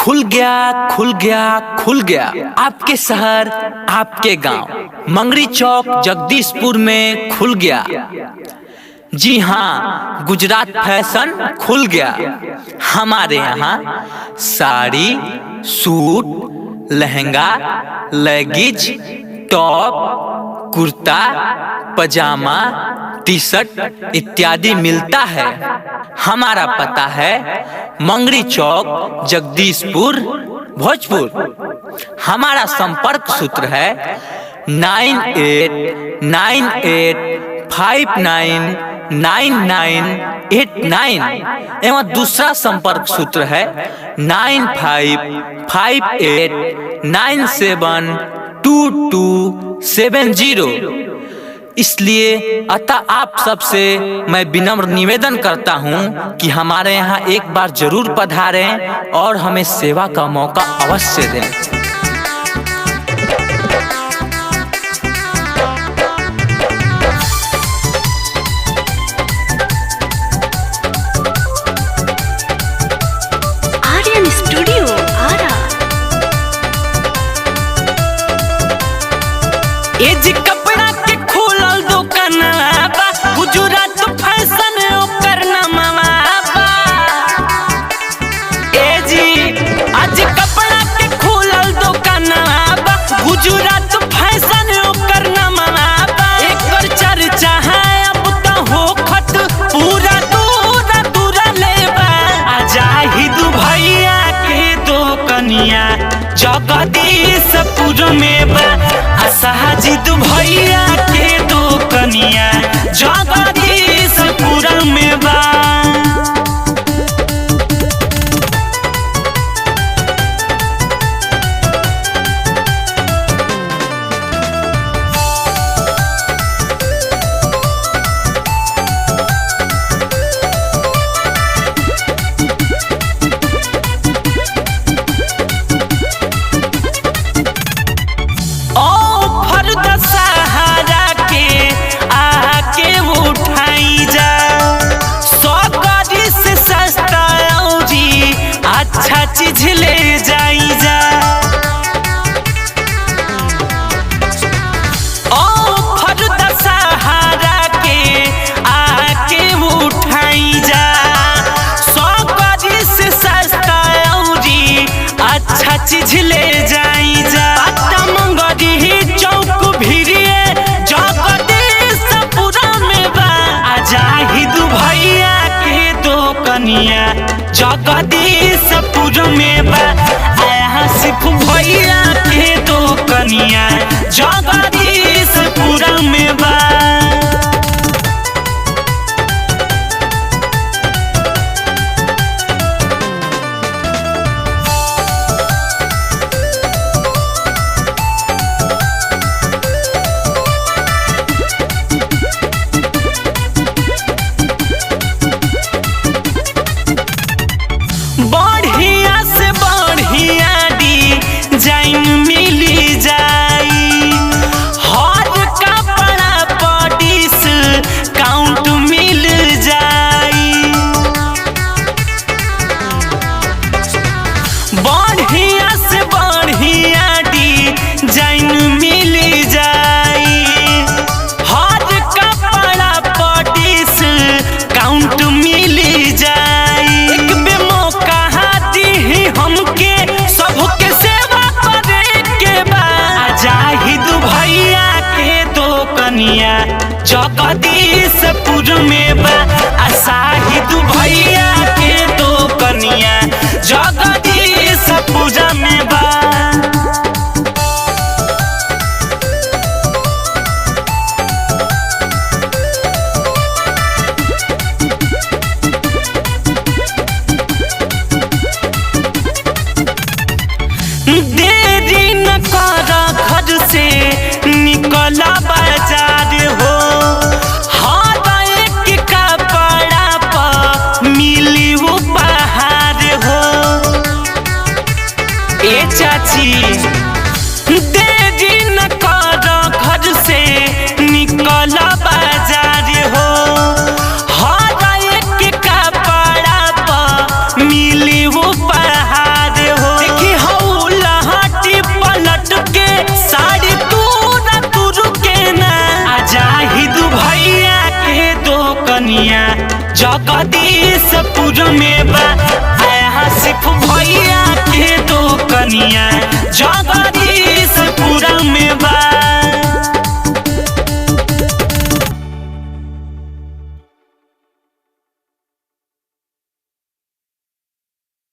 खुल गया खुल गया खुल गया आपके शहर आपके गांव मंगरी चौक जगदीशपुर में खुल गया। जी हाँ, गुजरात फैशन खुल गया। हमारे यहाँ साड़ी, सूट, लहंगा, लेगिज, टॉप, कुर्ता, पजामा, टी शर्ट इत्यादि मिलता है। हमारा पता है मंगरी चौक जगदीशपुर भोजपुर। हमारा संपर्क सूत्र है 9898599989 एवं दूसरा संपर्क सूत्र है 9558972270। इसलिए अतः आप सबसे मैं विनम्र निवेदन करता हूं कि हमारे यहाँ एक बार जरूर पधारें और हमें सेवा का मौका अवश्य दें। आर्यन स्टूडियो आरा। एजी कपड़ा के खोलल दुकान बा, गुजरात फैशन ओकर नामवा बा। एजी आज कपड़ा के खोलल दुकान बा, गुजरात फैशन ओकर नामवा बा। एकर चर्चा है अब त होखत पूरा दूर लेबा। आजाहिद भैया के दोकनिया जगदीशपुर में बा। साजिद भैया के दोकनिया जगदीशपुर में बा। चीज ले जाई जा ओ फर्द सहारा के आके उठाई जा। सौकरी से सस्ता औरी अच्छा चीज ले जाई जा। मंगरी चौक भिड़िए जगदीशपुर में बा। आजाहिद भैया के दोकनिया जगदीशपुर में बा। सिर्फ भैया के दोकनिया जगदीशपुर में बा। जगदीशपुर में बा। साहिद भैया के दोकनिया जगदीशपुर में बा। देरी न कर घर से निकला बाजार हो। चाची देरी न कर घर से निकला बाजार हो। हर एक कपड़ा पर मिली उपहार हो। जगदीशपुर में बा आया सिर्फ भैया के दो कनिया। जगदीशपुर